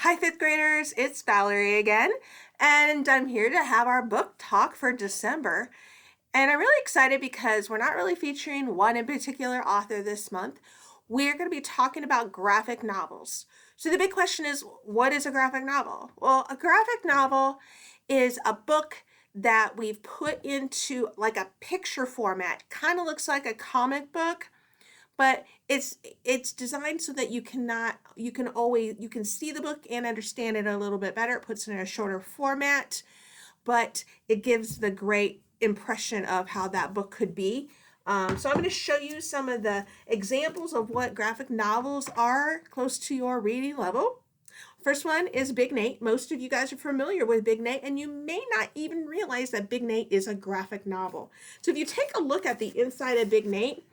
Hi, fifth graders, it's Valerie again, and I'm here to have our book talk for December. And I'm really excited because we're not really featuring one in particular author this month. We're going to be talking about graphic novels. So the big question is, what is a graphic novel? Well, a graphic novel is a book that we've put into like a picture format. Kind of looks like a comic book, but it's designed so that you can see the book and understand it a little bit better. It puts it in a shorter format, but it gives the great impression of how that book could be. So I'm going to show you some of the examples of what graphic novels are close to your reading level. First one is Big Nate. Most of you guys are familiar with Big Nate, and you may not even realize that Big Nate is a graphic novel. So if you take a look at the inside of Big Nate,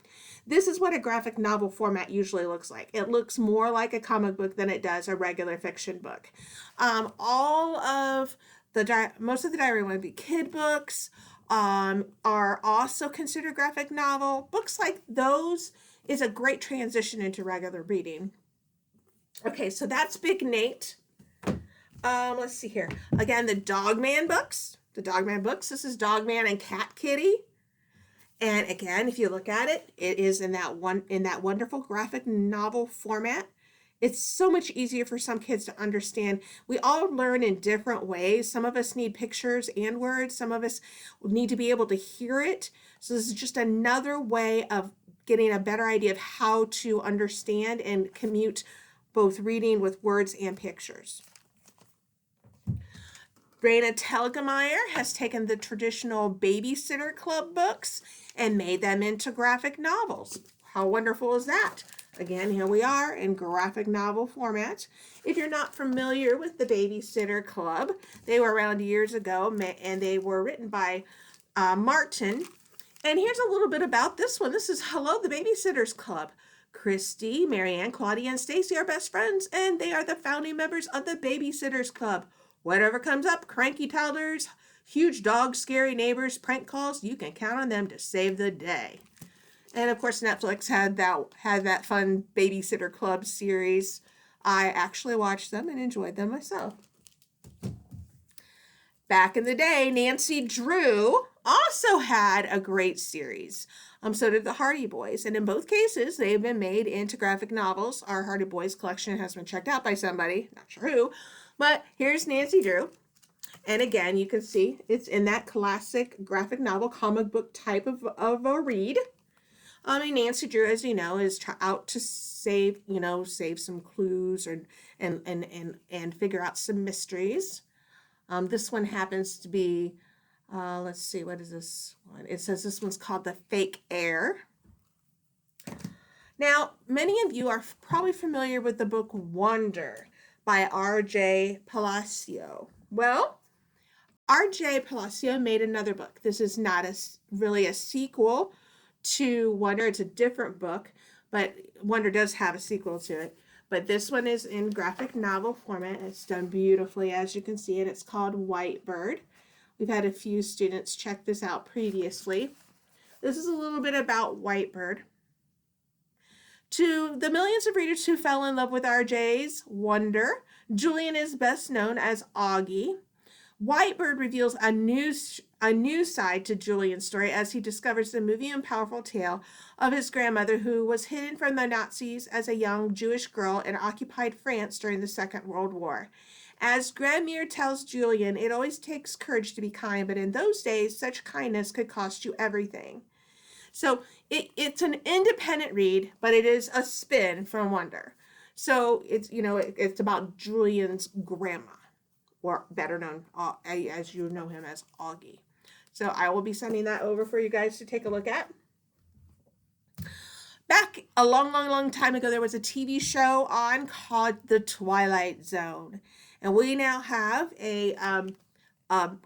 this is what a graphic novel format usually looks like. It looks more like a comic book than it does a regular fiction book. Most of the Diary Wannabe kid books are also considered graphic novel. Books like those is a great transition into regular reading. Okay, so that's Big Nate. Let's see here. Again, the Dogman books. This is Dogman and Cat Kitty. And again, if you look at it, it is in that wonderful graphic novel format. It's so much easier for some kids to understand. We all learn in different ways. Some of us need pictures and words. Some of us need to be able to hear it. So this is just another way of getting a better idea of how to understand and commute both reading with words and pictures. Raina Telgemeier has taken the traditional Babysitter Club books and made them into graphic novels. How wonderful is that? Again, here we are in graphic novel format. If you're not familiar with the Babysitter Club, they were around years ago and they were written by Martin. And here's a little bit about this one. This is Hello, the Babysitters Club. Christy, Marianne, Claudia, and Stacy are best friends, and they are the founding members of the Babysitters Club. Whatever comes up, cranky toddlers, huge dogs, scary neighbors, prank calls, you can count on them to save the day. And of course, Netflix had that fun Babysitter Club series. I actually watched them and enjoyed them myself. Back in the day, Nancy Drew also had a great series. So did the Hardy Boys. And in both cases, they've been made into graphic novels. Our Hardy Boys collection has been checked out by somebody, not sure who. But here's Nancy Drew. And again, you can see it's in that classic graphic novel, comic book type of a read. Nancy Drew, as you know, is out to save some clues and figure out some mysteries. This one happens to be, let's see, what is this one? It says this one's called The Fake Heir. Now, many of you are probably familiar with the book Wonder by R.J. Palacio. Well, R.J. Palacio made another book. This is not really a sequel to Wonder. It's a different book, but Wonder does have a sequel to it. But this one is in graphic novel format. It's done beautifully, as you can see, and it's called White Bird. We've had a few students check this out previously. This is a little bit about White Bird. To the millions of readers who fell in love with RJ's Wonder, Julian is best known as Augie. Whitebird reveals a new side to Julian's story as he discovers the moving and powerful tale of his grandmother who was hidden from the Nazis as a young Jewish girl in occupied France during the Second World War. As Grandmere tells Julian, it always takes courage to be kind, but in those days, such kindness could cost you everything. So it's an independent read, but it is a spin from Wonder. So it's about Julian's grandma, or better known as you know him as Augie. So I will be sending that over for you guys to take a look at. Back a long time ago, there was a TV show on called The Twilight Zone. And we now have a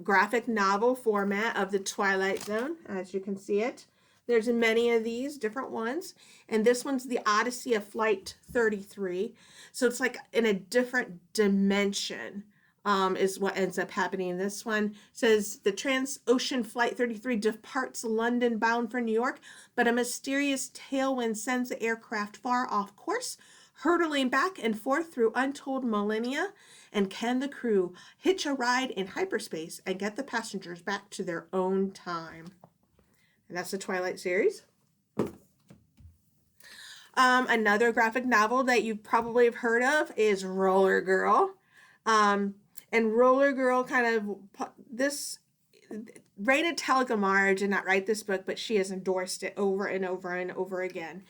graphic novel format of The Twilight Zone, as you can see it. There's many of these different ones. And this one's the Odyssey of Flight 33. So it's like in a different dimension. Is what ends up happening. This one says the Transocean Flight 33 departs London bound for New York, but a mysterious tailwind sends the aircraft far off course. hurtling back and forth through untold millennia, and can the crew hitch a ride in hyperspace and get the passengers back to their own time? And that's the Twilight series. Another graphic novel that you probably have heard of is Roller Girl. And Roller Girl Raina Telgemeier did not write this book, but she has endorsed it over and over and over again.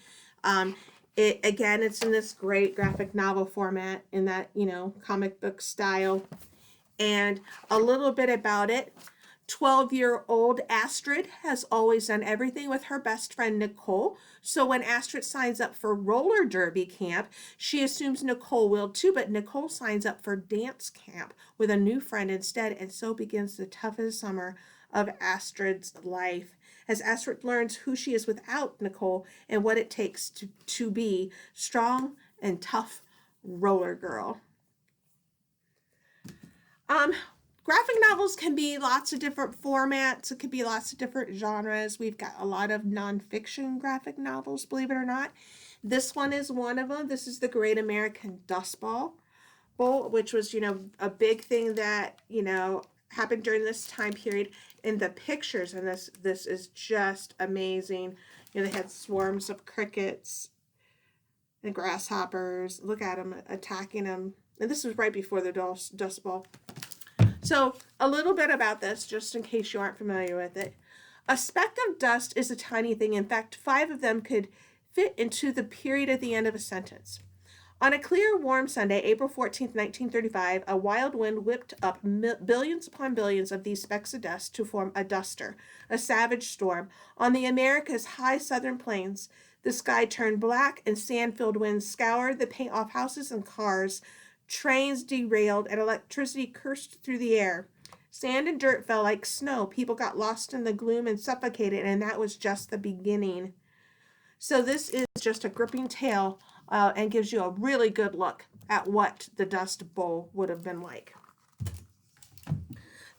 It's in this great graphic novel format in that, comic book style. And a little bit about it. 12-year-old Astrid has always done everything with her best friend Nicole. So when Astrid signs up for roller derby camp, she assumes Nicole will too, but Nicole signs up for dance camp with a new friend instead, and so begins the toughest summer of Astrid's life, as Astrid learns who she is without Nicole and what it takes to be strong and tough roller girl. Graphic novels can be lots of different formats. It could be lots of different genres. We've got a lot of nonfiction graphic novels, believe it or not. This one is one of them. This is the Great American Dust Bowl, which was, a big thing that, happened during this time period. In the pictures, and this is just amazing. They had swarms of crickets and grasshoppers. Look at them attacking them. And this was right before the Dust Bowl. So a little bit about this, just in case you aren't familiar with it. A speck of dust is a tiny thing. In fact, 5 of them could fit into the period at the end of a sentence. On a clear, warm Sunday, April 14th, 1935, a wild wind whipped up billions upon billions of these specks of dust to form a duster, a savage storm. On the America's high southern plains, the sky turned black and sand-filled winds scoured the paint off houses and cars. Trains derailed and electricity coursed through the air. Sand and dirt fell like snow. People got lost in the gloom and suffocated, and that was just the beginning. So this is just a gripping tale and gives you a really good look at what the Dust Bowl would have been like.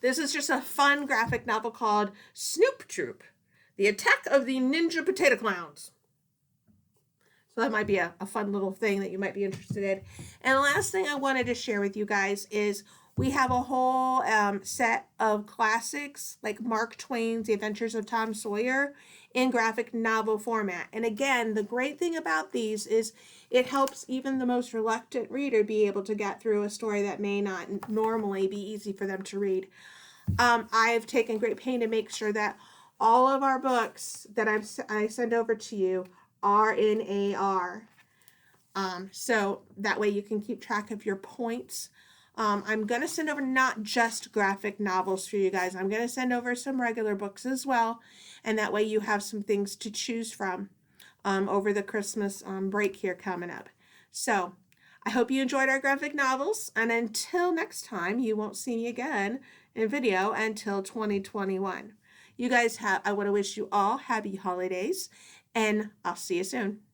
This is just a fun graphic novel called Snoop Troop, The Attack of the Ninja Potato Clowns. So that might be a fun little thing that you might be interested in. And the last thing I wanted to share with you guys is we have a whole set of classics like Mark Twain's The Adventures of Tom Sawyer in graphic novel format. And again, the great thing about these is it helps even the most reluctant reader be able to get through a story that may not normally be easy for them to read. I've taken great pain to make sure that all of our books that I send over to you are in AR. So that way you can keep track of your points. I'm going to send over not just graphic novels for you guys. I'm going to send over some regular books as well. And that way you have some things to choose from over the Christmas break here coming up. So I hope you enjoyed our graphic novels. And until next time, you won't see me again in video until 2021. You guys I want to wish you all happy holidays. And I'll see you soon.